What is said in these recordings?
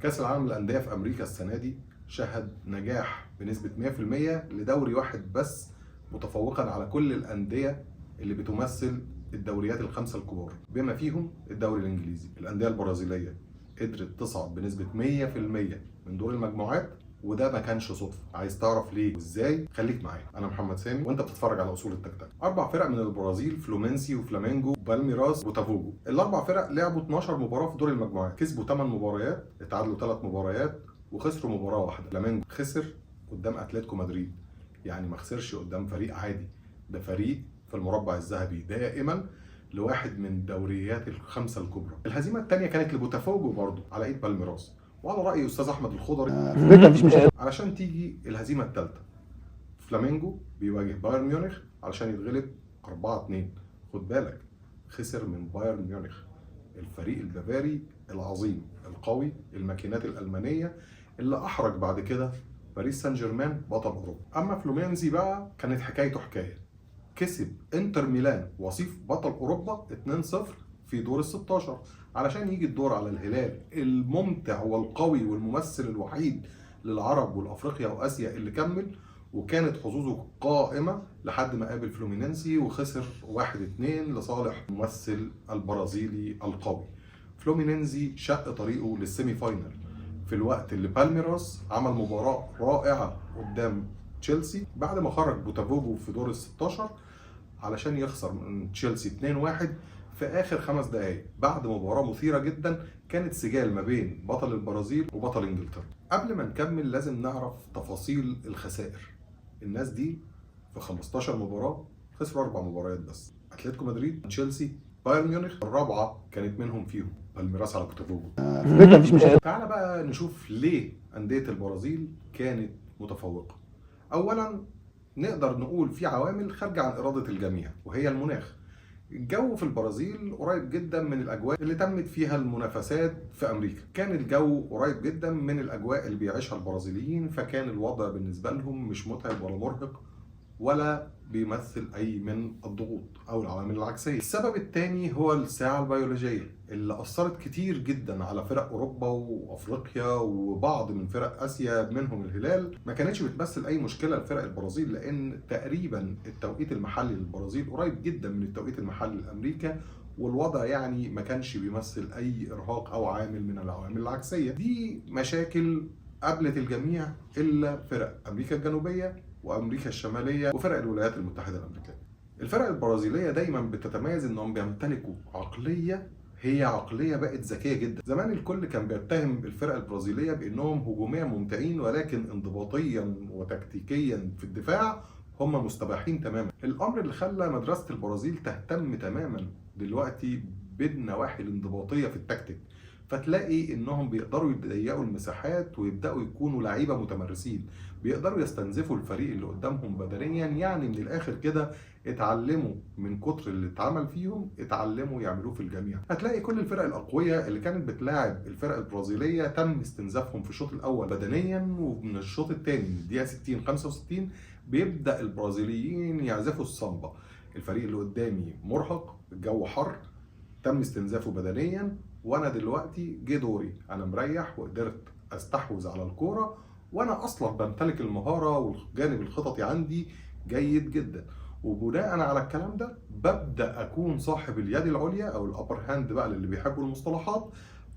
كأس العالم للأندية في أمريكا السنة دي شهد نجاح بنسبة 100% لدوري واحد بس، متفوقا على كل الأندية اللي بتمثل الدوريات الخمسة الكبار بما فيهم الدوري الإنجليزي. الأندية البرازيلية قدرت تصعد بنسبة 100% من دور المجموعات، وده ما كانش صدفه. عايز تعرف ليه وازاي؟ خليك معايا. انا محمد سامي وانت بتتفرج على اصول التكتيك. 4 فرق من البرازيل: فلومينسي وفلامينجو وبالميراس وبوتافوجو. ال4 فرق لعبوا 12 مباراه في دور المجموعات، كسبوا 8 مباريات، اتعادلوا 3 مباريات، وخسروا مباراه واحده. فلامينجو خسر قدام اتلتيكو مدريد، يعني ما خسرش قدام فريق عادي، ده فريق في المربع الذهبي دائما لواحد من الدوريات الخمسه الكبرى. الهزيمه الثانيه كانت لبوتافوجو برضه على ايد بالميراس، وعلى راي استاذ احمد الخضري في بيتنا مفيش مشاكل. علشان تيجي الهزيمه الثالثه. فلامينجو بيواجه بايرن ميونخ علشان يتغلب 4-2. خد بالك، خسر من بايرن ميونخ، الفريق البافاري العظيم القوي، الماكينات الالمانيه اللي احرج بعد كده باريس سان جيرمان بطل اوروبا. اما فلومينزي بقى كانت حكايته حكايه، كسب انتر ميلان وصيف بطل اوروبا 2-0 في دور ال16 علشان يجي الدور على الهلال الممتع والقوي والممثل الوحيد للعرب والافريقيا واسيا اللي كمل، وكانت حظوظه قائمه لحد ما قابل فلومينينسي وخسر 1-2 لصالح الممثل البرازيلي القوي. فلومينينزي شق طريقه للسيمي فاينل في الوقت اللي بالميراس عمل مباراه رائعه قدام تشيلسي بعد ما خرج بوتافوجو في دور ال16 علشان يخسر من تشيلسي 2-1 في اخر 5 دقائق بعد مباراه مثيره جدا كانت سجال ما بين بطل البرازيل وبطل انجلترا. قبل ما نكمل لازم نعرف تفاصيل الخسائر. الناس دي في 15 مباراه خسروا 4 مباريات بس: اتلتيكو مدريد، تشيلسي، بايرن ميونخ، الرابعه كانت منهم فيهم بالميراس على بوتافوجو. في بيتنا مفيش مشاكل. تعالى بقى نشوف ليه انديه البرازيل كانت متفوقه. اولا نقدر نقول في عوامل خارجه عن اراده الجميع، وهي المناخ. الجو في البرازيل قريب جدا من الاجواء اللي تمت فيها المنافسات في امريكا، كان الجو قريب جدا من الاجواء اللي بيعيشها البرازيليين، فكان الوضع بالنسبه لهم مش متعب ولا مرهق ولا بيمثل اي من الضغوط او العوامل العكسيه. السبب الثاني هو الساعه البيولوجيه اللي اثرت كتير جدا على فرق اوروبا وافريقيا وبعض من فرق اسيا منهم الهلال. ما كانتش بتمثل اي مشكله لفرق البرازيل، لان تقريبا التوقيت المحلي للبرازيل قريب جدا من التوقيت المحلي لامريكا، والوضع يعني ما كانش بيمثل اي ارهاق او عامل من العوامل العكسيه. دي مشاكل قابلت الجميع الا فرق امريكا الجنوبيه وامريكا الشماليه وفرق الولايات المتحده الامريكيه. الفرق البرازيليه دايما بتتميز انهم بيمتلكوا عقليه، هي عقليه بقت ذكيه جدا. زمان الكل كان بيتهم الفرق البرازيليه بانهم هجوميا ممتعين، ولكن انضباطيا وتكتيكيا في الدفاع هم مستباحين تماما. الامر اللي خلى مدرسه البرازيل تهتم تماما دلوقتي بالنواحي الانضباطيه في التكتيك، فتلاقي انهم بيقدروا يضيقوا المساحات ويبداوا يكونوا لعيبه متمرسين، بيقدروا يستنزفوا الفريق اللي قدامهم بدنيا. يعني من الاخر كده اتعلموا من كتر اللي اتعمل فيهم، اتعلموا يعملوه في الجميع. هتلاقي كل الفرق الاقوياء اللي كانت بتلاعب الفرق البرازيليه تم استنزافهم في الشوط الاول بدنيا، ومن الشوط الثاني من الدقيقه 60 65 بيبدا البرازيليين يعزفوا الصامبا. الفريق اللي قدامي مرهق، الجو حر، تم استنزافه بدنيا، وانا دلوقتي جه دوري، انا مريح وقدرت استحوذ على الكوره، وانا اصلا بمتلك المهاره والجانب الخططي عندي جيد جدا. وبناء على الكلام ده ببدا اكون صاحب اليد العليا او الابر هاند بقى اللي بيحبوا المصطلحات،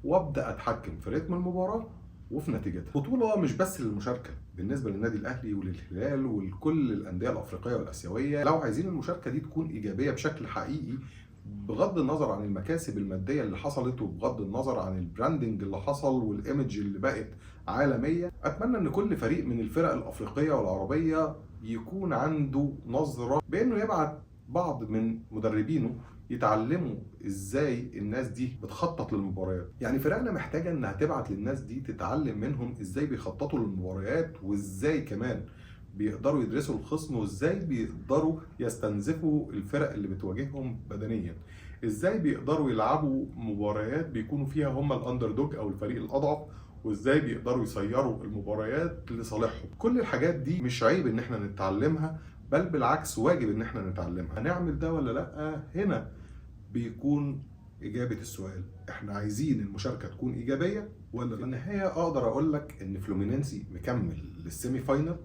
وابدا اتحكم في رتم المباراه وفي نتيجتها. بطوله مش بس للمشاركه بالنسبه للنادي الاهلي وللهلال ولكل الانديه الافريقيه والاسيويه. لو عايزين المشاركه دي تكون ايجابيه بشكل حقيقي، بغض النظر عن المكاسب الماديه اللي حصلت وبغض النظر عن البراندنج اللي حصل والايمج اللي بقت عالميه، اتمنى ان كل فريق من الفرق الافريقيه والعربيه يكون عنده نظره بانه يبعت بعض من مدربينه يتعلموا ازاي الناس دي بتخطط للمباريات. يعني فرقنا محتاجه انها تبعت للناس دي تتعلم منهم ازاي بيخططوا للمباريات، وازاي كمان بيقدروا يدرسوا الخصم، وازاي بيقدروا يستنزفوا الفرق اللي بتواجههم بدنيا، ازاي بيقدروا يلعبوا مباريات بيكونوا فيها هم الاندر دوج او الفريق الاضعف، وازاي بيقدروا يسيروا المباريات لصالحهم. كل الحاجات دي مش عيب ان احنا نتعلمها، بل بالعكس واجب ان احنا نتعلمها. هنعمل ده ولا لا؟ هنا بيكون اجابة السؤال. احنا عايزين المشاركة تكون ايجابية ولا في النهايه اقدر اقول لك ان فلومينينسي مكمل للسيمي فاينل،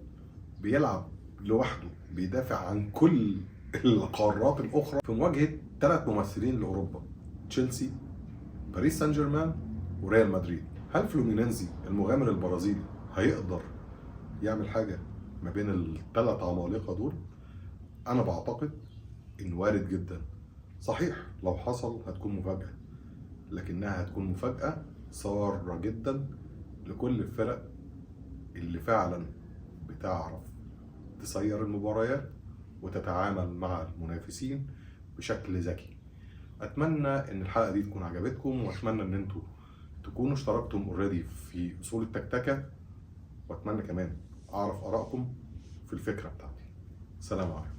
بيلعب لوحده، بيدافع عن كل القارات الاخرى في مواجهه 3 ممثلين لاوروبا: تشيلسي، باريس سان جيرمان، وريال مدريد. هل فلومينينسي المغامر البرازيلي هيقدر يعمل حاجه ما بين ال3 عمالقه دول؟ انا بعتقد ان وارد جدا. صحيح لو حصل هتكون مفاجاه، لكنها هتكون مفاجاه ساره جدا لكل الفرق اللي فعلا بتعرف تسير المباريات وتتعامل مع المنافسين بشكل ذكي. اتمنى ان الحلقه دي تكون عجبتكم، واتمنى ان انتوا تكونوا اشتركتم اوريدي في اصول التكتكه، واتمنى كمان اعرف ارائكم في الفكره بتاعتي. سلام عليكم.